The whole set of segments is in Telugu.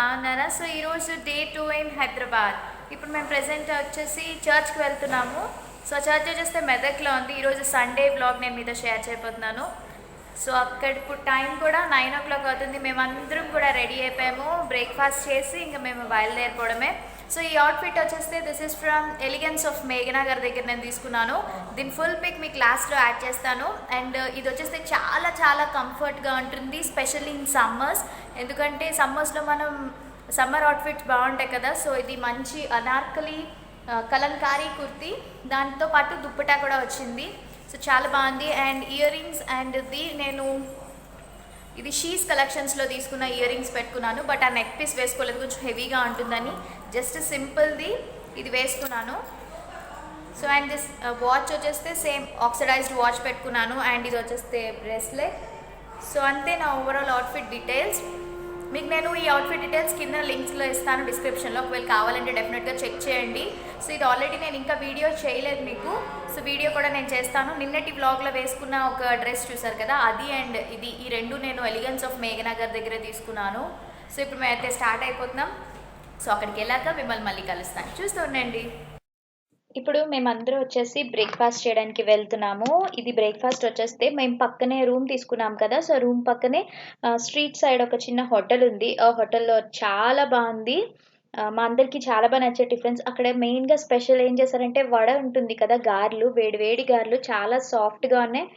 బాగున్నారా? సో ఈరోజు డే 2 ఇన్ హైదరాబాద్. ఇప్పుడు మేము ప్రెజెంట్ వచ్చేసి చర్చ్కి వెళ్తున్నాము. సో చర్చ్ వచ్చేస్తే మెదక్లో ఉంది. ఈరోజు సండే బ్లాగ్ నేను మీతో షేర్ చేయబోతున్నాను. సో అక్కడ ఇప్పుడు టైం కూడా 9 o'clock అవుతుంది. మేమందరం కూడా రెడీ అయిపోయాము. బ్రేక్ఫాస్ట్ చేసి ఇంకా మేము బయలుదేరిపోవడమే. సో ఈ అవుట్ఫిట్ వచ్చేస్తే this is from elegance of మేఘనా గారి దగ్గర నేను తీసుకున్నాను. దీని ఫుల్ పిక్ మీ క్లాస్లో యాడ్ చేస్తాను. అండ్ ఇది వచ్చేస్తే చాలా చాలా కంఫర్ట్గా ఉంటుంది, స్పెషల్లీ ఇన్ సమ్మర్స్. ఎందుకంటే సమ్మర్స్లో మనం సమ్మర్ అవుట్ఫిట్స్ బాగుంటాయి కదా. సో ఇది మంచి అనార్కలి కలంకారీ కుర్తీ, దాంతో పాటు దుప్పటా కూడా వచ్చింది. సో చాలా బాగుంది. అండ్ ఇయర్ రింగ్స్ అండ్ ఇది షీస్ కలెక్షన్స్లో తీసుకున్న ఇయర్ రింగ్స్ పెట్టుకున్నాను. బట్ ఆ నెక్ పీస్ వేసుకోలేదు, కొంచెం హెవీగా ఉంటుందని జస్ట్ సింపుల్ది ఇది వేసుకున్నాను. సో అండ్ దిస్ వాచ్ వచ్చేస్తే సేమ్ ఆక్సిడైజ్డ్ వాచ్ పెట్టుకున్నాను. అండ్ ఇది వచ్చేస్తే బ్రేస్లెట్. సో అంతే నా ఓవరాల్ అవుట్ఫిట్ డీటెయిల్స్. మీకు నేను ఈ అవుట్ఫిట్ డీటెయిల్స్ కింద లింక్స్లో ఇస్తాను డిస్క్రిప్షన్లో, ఒకవేళ కావాలంటే డెఫినెట్గా చెక్ చేయండి. సో ఇది ఆల్రెడీ నేను ఇంకా వీడియో చేయలేదు మీకు, సో వీడియో కూడా నేను చేస్తాను. నిన్నటి వ్లాగ్లో వేసుకున్న ఒక డ్రెస్ చూసారు కదా, అది అండ్ ఇది, ఈ రెండు నేను ఎలిగెన్స్ ఆఫ్ మేఘనా గారి దగ్గర తీసుకున్నాను. సో ఇప్పుడు మేమైతే స్టార్ట్ అయిపోతున్నాం. సో అక్కడికి వెళ్ళాక మిమ్మల్ని మళ్ళీ కలుస్తాను, చూస్తూ ఉండండి. ఇప్పుడు మేమందరూ వచ్చేసి బ్రేక్ఫాస్ట్ చేయడానికి వెళ్తున్నాము. ఇది బ్రేక్ఫాస్ట్ వచ్చేస్తే మేము పక్కనే రూమ్ తీసుకున్నాం కదా, సో రూమ్ పక్కనే స్ట్రీట్ సైడ్ ఒక చిన్న హోటల్ ఉంది. ఆ హోటల్లో చాలా బాగుంది. మా అందరికీ చాలా బాగా నచ్చే టిఫిన్స్. అక్కడ మెయిన్గా స్పెషల్ ఏం చేశారంటే వడ ఉంటుంది కదా, గారెలు, వేడి వేడి గారెలు చాలా సాఫ్ట్గా ఉన్నాయి.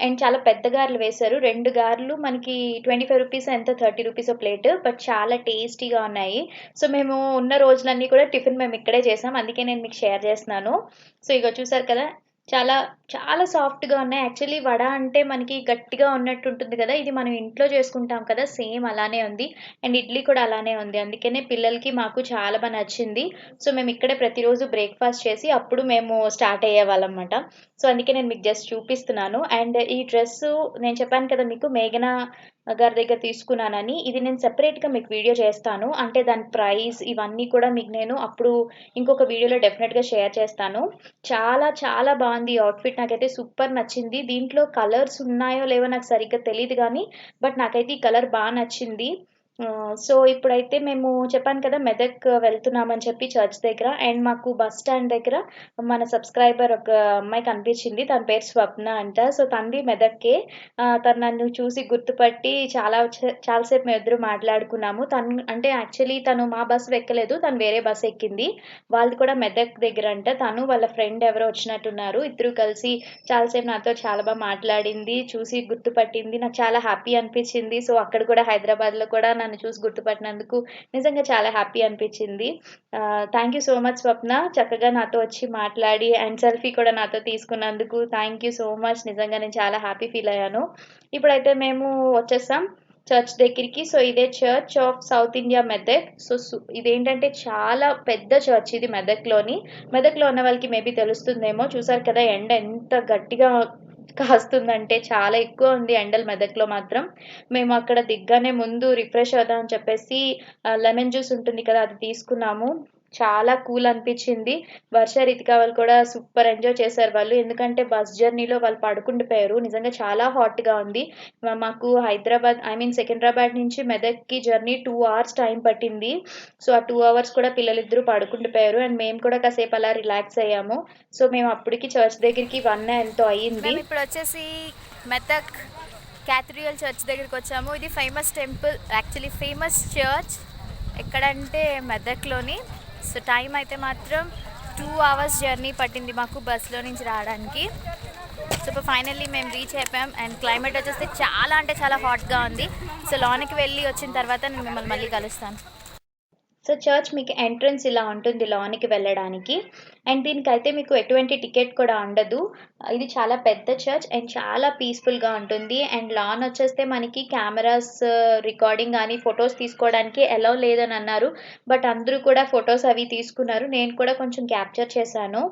అండ్ చాలా పెద్ద గారెలు వేశారు. 2 గారెలు మనకి 25 రూపీస్, ఎంత 30 రూపీస్ ప్లేట్, బట్ చాలా టేస్టీగా ఉన్నాయి. సో మేము ఉన్న రోజులన్నీ కూడా టిఫిన్ మేము ఇక్కడే చేసాం, అందుకే నేను మీకు షేర్ చేస్తున్నాను. సో ఇగో చూసారు కదా, చాలా చాలా సాఫ్ట్గా ఉన్నాయి. యాక్చువల్లీ వడ అంటే మనకి గట్టిగా ఉన్నట్టు ఉంటుంది కదా, ఇది మనం ఇంట్లో చేసుకుంటాం కదా, సేమ్ అలానే ఉంది. అండ్ ఇడ్లీ కూడా అలానే ఉంది. అందుకనే పిల్లలకి మాకు చాలా బాగా నచ్చింది. సో మేము ఇక్కడే ప్రతిరోజు బ్రేక్ఫాస్ట్ చేసి అప్పుడు మేము స్టార్ట్ అయ్యేవాళ్ళం అన్నమాట. సో అందుకే నేను మీకు జస్ట్ చూపిస్తున్నాను. అండ్ ఈ డ్రెస్సు నేను చెప్పాను కదా మీకు, మేఘనా గారి దగ్గర తీసుకున్నానని. ఇది నేను సెపరేట్గా మీకు వీడియో చేస్తాను, అంటే దాని ప్రైస్ ఇవన్నీ కూడా మీకు నేను అప్పుడు ఇంకొక వీడియోలో డెఫినెట్గా షేర్ చేస్తాను. చాలా చాలా బాగుంది ఈ అవుట్ఫిట్, నాకైతే సూపర్ నచ్చింది. దీంట్లో కలర్స్ ఉన్నాయో లేవో నాకు సరిగ్గా తెలియదు కానీ, బట్ నాకైతే ఈ కలర్ బాగా నచ్చింది. సో ఇప్పుడైతే మేము చెప్పాను కదా మెదక్ వెళ్తున్నామని చెప్పి చర్చ్ దగ్గర. అండ్ మాకు బస్ స్టాండ్ దగ్గర మన సబ్స్క్రైబర్ ఒక అమ్మాయి కనిపించింది, తన పేరు స్వప్న అంట. సో తనది మెదక్కే. తను నన్ను చూసి గుర్తుపట్టి చాలాసేపు మేము ఇద్దరు మాట్లాడుకున్నాము. తను అంటే యాక్చువల్లీ తను మా బస్సు ఎక్కలేదు, తను వేరే బస్సు ఎక్కింది. వాళ్ళది కూడా మెదక్ దగ్గర అంట. తను వాళ్ళ ఫ్రెండ్ ఎవరో వచ్చినట్టున్నారు. ఇద్దరు కలిసి చాలాసేపు నాతో చాలా బాగా మాట్లాడింది, చూసి గుర్తుపట్టింది. నాకు చాలా హ్యాపీ అనిపించింది. సో అక్కడ కూడా హైదరాబాద్లో కూడా నన్ను చూసి గుర్తుపట్టినందుకు నిజంగా చాలా హ్యాపీ అనిపించింది. థ్యాంక్ యూ సో మచ్ స్వప్న, చక్కగా నాతో వచ్చి మాట్లాడి అండ్ సెల్ఫీ కూడా నాతో తీసుకున్నందుకు థ్యాంక్ యూ సో మచ్. నిజంగా నేను చాలా హ్యాపీ ఫీల్ అయ్యాను. ఇప్పుడైతే మేము వచ్చేసాం చర్చ్ దగ్గరికి. సో ఇదే church of south India Medak. So ఇదేంటంటే చాలా పెద్ద చర్చ్ ఇది మెదక్లో ఉన్న వాళ్ళకి మేబీ తెలుస్తుందేమో. చూసారు కదా ఎండ ఎంత గట్టిగా కాస్తుందంటే, చాలా ఎక్కువ ఉంది ఎండలు మెదక్లో మాత్రం. మేము అక్కడ దిగ్గానే ముందు రిఫ్రెష్ అవుదాం అని చెప్పేసి లెమన్ జ్యూస్ ఉంటుంది కదా, అది తీసుకున్నాము. చాలా కూల్ అనిపించింది. వర్ష రితికా వాళ్ళు కూడా సూపర్ ఎంజాయ్ చేశారు వాళ్ళు, ఎందుకంటే బస్ జర్నీలో వాళ్ళు పడుకుండిపోయారు. నిజంగా చాలా హాట్గా ఉంది. మాకు సికింద్రాబాద్ నుంచి మెదక్కి జర్నీ 2 hours టైం పట్టింది. సో ఆ 2 hours కూడా పిల్లలిద్దరూ పడుకుండిపోయారు. అండ్ మేము కూడా కాసేపు అలా రిలాక్స్ అయ్యాము. సో మేము అప్పటికి చర్చ్ దగ్గరికి 1 ఎంతో అయ్యింది. ఇప్పుడు వచ్చేసి మెదక్ క్యాథడ్రల్ చర్చ్ దగ్గరికి వచ్చాము. ఇది famous temple, actually famous church ఎక్కడంటే మెదక్లోని. సో టైం అయితే మాత్రం 2 hours జర్నీ పట్టింది మాకు బస్లో నుంచి రావడానికి. సో ఇప్పుడు ఫైనల్లీ మేము రీచ్ అయిపోయాం. అండ్ క్లైమేట్ వచ్చేస్తే చాలా అంటే చాలా హాట్గా ఉంది. సో లోనికి వెళ్ళి వచ్చిన తర్వాత నేను మిమ్మల్ని మళ్ళీ కలుస్తాను. సో చర్చ్ మీకు ఎంట్రన్స్ ఇలా ఉంటుంది లోనికి వెళ్ళడానికి. అండ్ దీనికైతే మీకు ఎటువంటి టికెట్ కూడా ఉండదు. ఇది చాలా పెద్ద చర్చ్ అండ్ చాలా పీస్ఫుల్గా ఉంటుంది. అండ్ లాన్ వచ్చేస్తే మనకి కెమెరాస్ రికార్డింగ్ కానీ ఫొటోస్ తీసుకోవడానికి అలౌ లేదని అన్నారు, బట్ అందరూ కూడా ఫొటోస్ అవి తీసుకున్నారు. నేను కూడా కొంచెం క్యాప్చర్ చేశాను.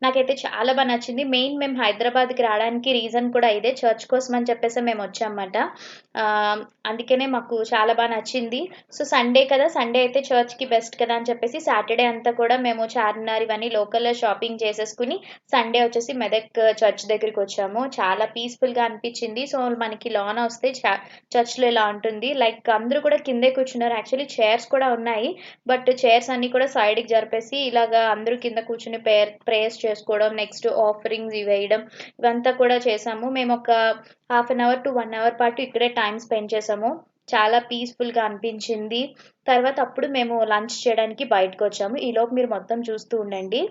నాకైతే చాలా బాగా నచ్చింది. మేము హైదరాబాద్కి రావడానికి రీజన్ కూడా ఇదే, చర్చ్ కోసం అని చెప్పేసి మేము వచ్చామన్నమాట. అందుకనే మాకు చాలా బాగా నచ్చింది. సో సండే కదా, సండే అయితే చర్చ్కి బెస్ట్ కదా అని చెప్పేసి సాటర్డే అంతా కూడా మేము చార్మినార్ ఇవన్నీ లోకల్‌లో షాపింగ్ చేసేసుకొని, సండే వచ్చేసి మెదక్ చర్చ్ దగ్గరికొచ్చాము. చాలా పీస్‌ఫుల్‌గా అనిపిచ్చింది. సో, మనకి లాన్ వస్తే చర్చ్‌లో ఇలా ఉంటుంది. లైక్ అందరూ కూడా కిందే కూర్చున్నారు. యాక్చువల్లీ చైర్స్ కూడా ఉన్నాయి. బట్ చైర్స్ అన్నీ కూడా సైడ్‌కి జరిపేసి ఇలాగా అందరూ కింద కూర్చొని ప్రేయర్స్ చేసుకోవడం, నెక్స్ట్ ఆఫరింగ్స్ ఇవి వేయడం ఇవంతా కూడా చేశాము. మేమొక half an hour to 1 hour పాటు ఇక్కడే టైమ్ స్పెండ్ చేశాము. చాలా పీస్‌ఫుల్‌గా అనిపించింది. తర్వాత అప్పుడు మేము లంచ్ చేయడానికి బయటకొచ్చాము. ఈలోపు మీరు మొత్తం చూస్తూ ఉండండి.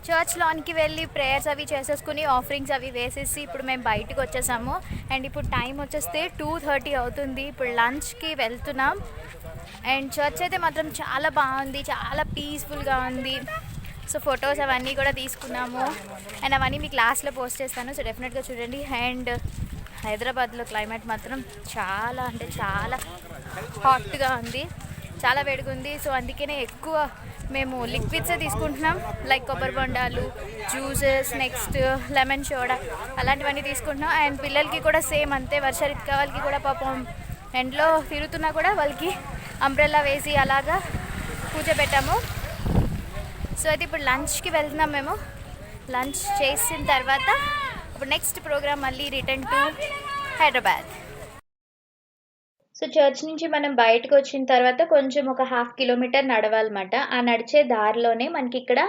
చర్చ్ లాన్కి వెళ్ళి ప్రేయర్స్ అవి చేసేసుకుని ఆఫరింగ్స్ అవి వేసేసి ఇప్పుడు మేము బయటకు వచ్చేసాము. అండ్ ఇప్పుడు టైం వచ్చేస్తే 2:30 అవుతుంది. ఇప్పుడు లంచ్కి వెళ్తున్నాం. అండ్ చర్చ్ అయితే మాత్రం చాలా బాగుంది, చాలా పీస్ఫుల్గా ఉంది. సో ఫొటోస్ అవన్నీ కూడా తీసుకున్నాము. అండ్ అవన్నీ మీ క్లాస్లో పోస్ట్ చేస్తాను. సో డెఫినెట్గా చూడండి. అండ్ హైదరాబాద్లో క్లైమేట్ మాత్రం చాలా అంటే చాలా హాట్గా ఉంది, చాలా వేడిగా ఉంది. సో అందుకనే ఎక్కువ మేము లిక్విడ్సే తీసుకుంటున్నాం. లైక్ కొబ్బరి బొండాలు, జ్యూసెస్, నెక్స్ట్ లెమన్ సోడా అలాంటివన్నీ తీసుకుంటున్నాం. అండ్ పిల్లలకి కూడా సేమ్ అంతే. వర్షరిత్కా వాళ్ళకి కూడా పాపం ఎండ్లో తిరుగుతున్నా కూడా వాళ్ళకి అంబ్రెల్లా వేసి అలాగా కూర్చోబెట్టాము. సో అయితే ఇప్పుడు లంచ్కి వెళ్తున్నాం మేము. లంచ్ చేసిన తర్వాత ఇప్పుడు నెక్స్ట్ ప్రోగ్రామ్ మళ్ళీ return to Hyderabad. So church నుంచి మనం బయటకు వచ్చిన తర్వాత కొంచెం ఒక 1/2 కిలోమీటర్ నడవాలన్నమాట. ఆ నడిచే దారిలోనే మనకి ఇక్కడ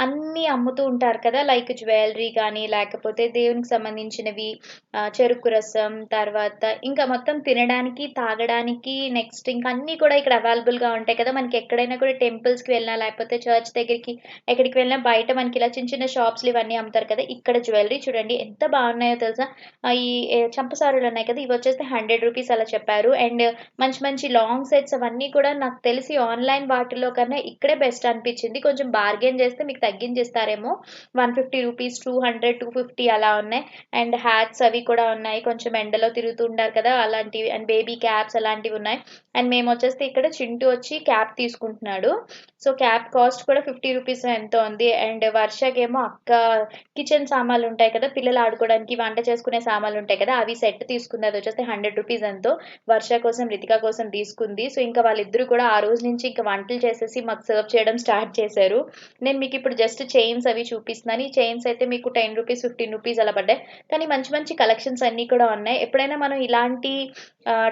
అన్నీ అమ్ముతూ ఉంటారు కదా, లైక్ జ్యువెలరీ కానీ లేకపోతే దేవునికి సంబంధించినవి, చెరుకు రసం, తర్వాత ఇంకా మొత్తం తినడానికి, తాగడానికి, నెక్స్ట్ ఇంకా అన్నీ కూడా ఇక్కడ అవైలబుల్గా ఉంటాయి కదా. మనకి ఎక్కడైనా కూడా టెంపుల్స్కి వెళ్ళినా లేకపోతే చర్చ్ దగ్గరికి ఎక్కడికి వెళ్ళినా బయట మనకి ఇలా చిన్న చిన్న షాప్స్లు ఇవన్నీ అమ్ముతారు కదా. ఇక్కడ జ్యువెలరీ చూడండి ఎంత బాగున్నాయో తెలుసా. ఈ చంపసారులు ఉన్నాయి కదా, ఇవి వచ్చేస్తే 100 రూపీస్ అలా చెప్పారు. అండ్ మంచి మంచి లాంగ్ సెట్స్ అవన్నీ కూడా నాకు తెలిసి ఆన్లైన్ వాటిలో కన్నా ఇక్కడే బెస్ట్ అనిపించింది. కొంచెం బార్గెన్ చేస్తే మీకు తగ్గించేస్తారేమో. 150 రూపీస్, 200, 250 అలా ఉన్నాయి. అండ్ హ్యాట్స్ అవి కూడా ఉన్నాయి. కొంచెం ఎండలో తిరుగుతుంటారు కదా అలాంటివి. అండ్ బేబీ క్యాప్స్ అలాంటివి ఉన్నాయి. అండ్ మేము వచ్చేస్తే ఇక్కడ చింటూ వచ్చి క్యాప్ తీసుకుంటున్నాడు. సో క్యాప్ కాస్ట్ కూడా 50 రూపీస్ ఎంతో ఉంది. అండ్ వర్షకేమో అక్క కిచెన్ సామాన్లు ఉంటాయి కదా, పిల్లలు ఆడుకోవడానికి వంట చేసుకునే సామాన్లు ఉంటాయి కదా, అవి సెట్ తీసుకుంది. అది వచ్చేస్తే 100 రూపీస్ ఎంతో. వర్ష కోసం, రితికా కోసం తీసుకుంది. సో ఇంకా వాళ్ళిద్దరూ కూడా ఆ రోజు నుంచి ఇంకా వంటలు చేసేసి మాకు సర్వ్ చేయడం స్టార్ట్ చేశారు. నేను మీకు ఇప్పుడు జస్ట్ చైన్స్ అవి చూపిస్తున్నాను. ఈ చైన్స్ అయితే మీకు 10 రూపీస్, 15 రూపీస్ అలా పడ్డాయి. కానీ మంచి మంచి కలెక్షన్స్ అన్నీ కూడా ఉన్నాయి. ఎప్పుడైనా మనం ఇలాంటి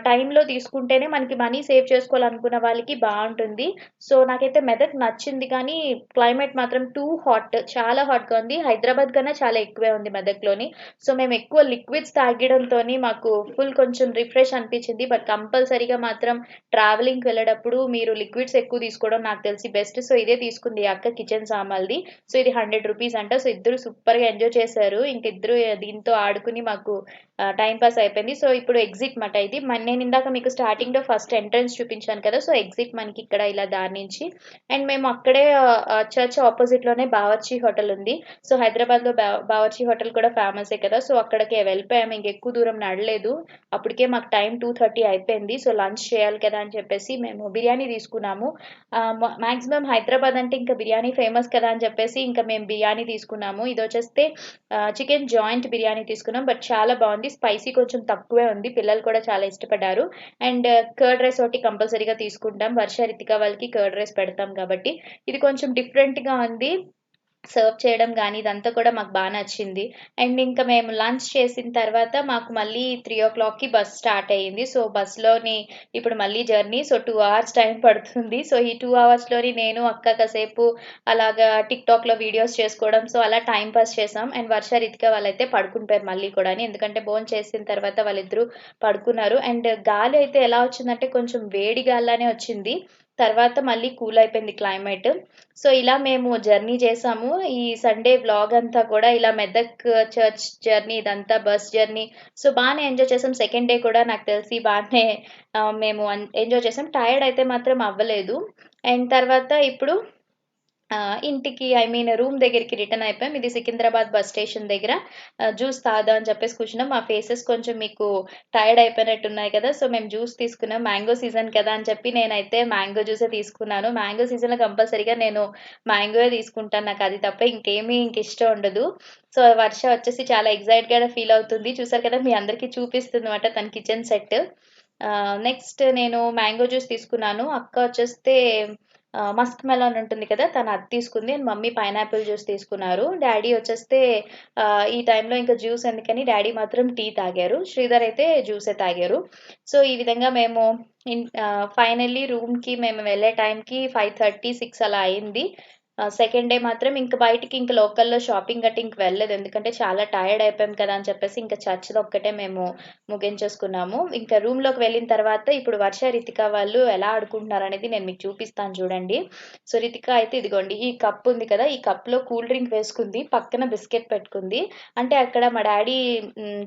టైంలో తీసుకుంటేనే మనకి మనీ మనీ సేవ్ చేసుకోవాలనుకున్న వాళ్ళకి బాగుంటుంది. సో నాకైతే మెదక్ నచ్చింది, కానీ క్లైమేట్ మాత్రం టూ హాట్, చాలా హాట్గా ఉంది. హైదరాబాద్ కన్నా చాలా ఎక్కువే ఉంది మెదక్లోని. సో మేము ఎక్కువ లిక్విడ్స్ తాగడంతో మాకు ఫుల్ కొంచెం రిఫ్రెష్ అనిపించింది. బట్ కంపల్సరీగా మాత్రం ట్రావెలింగ్కి వెళ్ళేటప్పుడు మీరు లిక్విడ్స్ ఎక్కువ తీసుకోవడం నాకు తెలిసి బెస్ట్. సో ఇదే తీసుకుంది ఈ అక్క, కిచెన్ సామాన్ది. సో ఇది 100 రూపీస్ అంట. సో ఇద్దరు సూపర్గా ఎంజాయ్ చేశారు. ఇంక ఇద్దరు దీంతో ఆడుకుని మాకు టైం పాస్ అయిపోయింది. సో ఇప్పుడు ఎగ్జిట్ మాట ఇది. నేను ఇందాక మీకు స్టార్టింగ్లో ఫస్ట్ ఎంట్రన్స్ చూపించాను కదా, సో ఎగ్జిట్ మనకి ఇక్కడ ఇలా దారి నుంచి. అండ్ మేము అక్కడే చర్చ్ ఆపోజిట్లోనే బావర్చి హోటల్ ఉంది. సో హైదరాబాద్లో బావర్చి హోటల్ కూడా ఫేమసే కదా, సో అక్కడికి వెళ్ళిపోయాము. ఇంకెక్కువ దూరం నడలేదు, అప్పటికే మాకు టైం 2:30 అయిపోయింది. సో లంచ్ చేయాలి కదా అని చెప్పేసి మేము బిర్యానీ తీసుకున్నాము. మ్యాక్సిమం హైదరాబాద్ అంటే ఇంకా బిర్యానీ ఫేమస్ కదా అని చెప్పేసి ఇంకా మేము బిర్యానీ తీసుకున్నాము. ఇది వచ్చేస్తే చికెన్ జాయింట్ బిర్యానీ తీసుకున్నాం. బట్ చాలా బాగుంది, స్పైసీ కొంచెం తక్కువే ఉంది, పిల్లలు కూడా చాలా ఇష్టపడ్డారు. అండ్ కర్డ్ రైస్ ఒకటి కంపల్సరీగా తీసుకుంటాం, వర్ష రితిక వాళ్ళకి కర్డ్ రైస్ పెడతాం కాబట్టి. ఇది కొంచెం డిఫరెంట్గా ఉంది, సర్వ్ చేయడం కానీ ఇదంతా కూడా మాకు బాగా నచ్చింది. అండ్ ఇంకా మేము లంచ్ చేసిన తర్వాత మాకు మళ్ళీ 3 o'clockకి బస్ స్టార్ట్ అయ్యింది. సో బస్లోని ఇప్పుడు మళ్ళీ జర్నీ, సో 2 hours టైం పడుతుంది. సో ఈ 2 hoursలోని నేను అక్క కాసేపు అలాగా టిక్టాక్లో వీడియోస్ చేసుకోవడం, సో అలా టైం పాస్ చేసాం. అండ్ వర్ష రితిక వాళ్ళైతే పడుకుంటారు మళ్ళీ కూడా, ఎందుకంటే భోజనం చేసిన తర్వాత వాళ్ళిద్దరూ పడుకున్నారు. అండ్ గాలి అయితే ఎలా వచ్చిందంటే కొంచెం వేడి గాలిలానే వచ్చింది, తర్వాత మళ్ళీ కూల్ అయిపోయింది క్లైమేట్. సో ఇలా మేము జర్నీ చేసాము. ఈ సండే వ్లాగ్ అంతా కూడా ఇలా మెదక్ చర్చ్ జర్నీ, ఇదంతా బస్ జర్నీ. సో బాగానే ఎంజాయ్ చేసాం. సెకండ్ డే కూడా నాకు తెలిసి బాగానే మేము ఎంజాయ్ చేసాం. టైర్డ్ అయితే మాత్రం అవ్వలేదు. అండ్ తర్వాత ఇప్పుడు ఇంటికి రూమ్ దగ్గరికి రిటర్న్ అయిపోయాం. ఇది సికింద్రాబాద్ బస్ స్టేషన్ దగ్గర. జ్యూస్ తాగుదాం అని చెప్పేసి కూర్చున్నాం. మా ఫేసెస్ కొంచెం మీకు టైర్డ్ అయిపోయినట్టున్నాయి కదా, సో మేము జ్యూస్ తీసుకున్నాం. మ్యాంగో సీజన్ కదా అని చెప్పి నేనైతే మ్యాంగో జ్యూసే తీసుకున్నాను. మ్యాంగో సీజన్లో కంపల్సరీగా నేను మ్యాంగోయే తీసుకుంటాను, నాకు అది తప్ప ఇంక ఇష్టం ఉండదు. సో వర్ష వచ్చేసి చాలా ఎగ్జైట్గా ఫీల్ అవుతుంది. చూసారు కదా, మీ అందరికీ చూపిస్తుంది అనమాట తన కిచెన్ సెట్. నెక్స్ట్ నేను మ్యాంగో జ్యూస్ తీసుకున్నాను. అక్క వచ్చేస్తే మస్క్ మెలాన్ ఉంటుంది కదా, తను అది తీసుకుంది. అండ్ మమ్మీ పైనాపిల్ జ్యూస్ తీసుకున్నారు. డాడీ వచ్చేస్తే ఈ టైంలో ఇంకా జ్యూస్ ఎందుకని డాడీ మాత్రం టీ తాగారు. శ్రీధర్ అయితే జ్యూసే తాగారు. సో ఈ విధంగా మేము ఫైనల్లీ రూమ్కి మేము వెళ్ళే టైంకి 5:30-6 అలా అయింది. సెకండ్ డే మాత్రం ఇంక బయటికి ఇంక లోకల్లో షాపింగ్ గట్టి ఇంక వెళ్ళలేదు, ఎందుకంటే చాలా టైర్డ్ అయిపోయాం కదా అని చెప్పేసి ఇంకా చర్చ్లో ఒక్కటే మేము ముగించేసుకున్నాము. ఇంకా రూమ్లోకి వెళ్ళిన తర్వాత ఇప్పుడు వర్ష రితిక వాళ్ళు ఎలా ఆడుకుంటున్నారు అనేది నేను మీకు చూపిస్తాను చూడండి. సో రితిక అయితే ఇదిగోండి, ఈ కప్ ఉంది కదా, ఈ కప్లో కూల్ డ్రింక్ వేసుకుంది, పక్కన బిస్కెట్ పెట్టుకుంది. అంటే అక్కడ మా డాడీ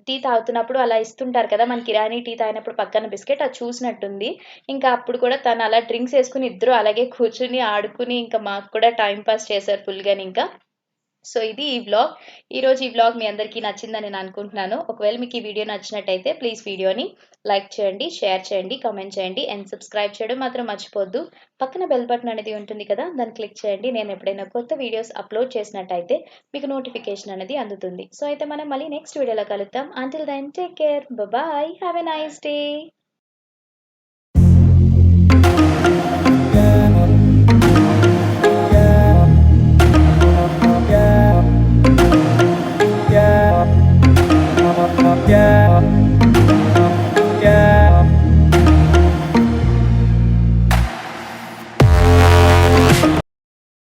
టీ తాగుతున్నప్పుడు అలా ఇస్తుంటారు కదా, మన కిరాణీ టీ తాగినప్పుడు పక్కన బిస్కెట్, అది చూసినట్టుంది. ఇంకా అప్పుడు కూడా తను అలా డ్రింక్స్ వేసుకుని ఇద్దరు అలాగే కూర్చుని ఆడుకుని ఇంకా మాకు కూడా టైం పాస్ చేశారు ఫుల్గా. ఇంకా సో ఇది ఈ వ్లాగ్. ఈరోజు ఈ వ్లాగ్ మీ అందరికీ నచ్చిందని నేను అనుకుంటున్నాను. ఒకవేళ మీకు ఈ వీడియో నచ్చినట్టయితే ప్లీజ్ వీడియోని లైక్ చేయండి, షేర్ చేయండి, కామెంట్ చేయండి అండ్ సబ్స్క్రైబ్ చేయడం మాత్రం మర్చిపోద్దు. పక్కన బెల్ బటన్ అనేది ఉంటుంది కదా, దాన్ని క్లిక్ చేయండి. నేను ఎప్పుడైనా కొత్త వీడియోస్ అప్లోడ్ చేసినట్టయితే మీకు నోటిఫికేషన్ అనేది అందుతుంది. సో అయితే మనం మళ్ళీ నెక్స్ట్ వీడియోలో కలుద్దాం. Until then take care, bye, have a nice day.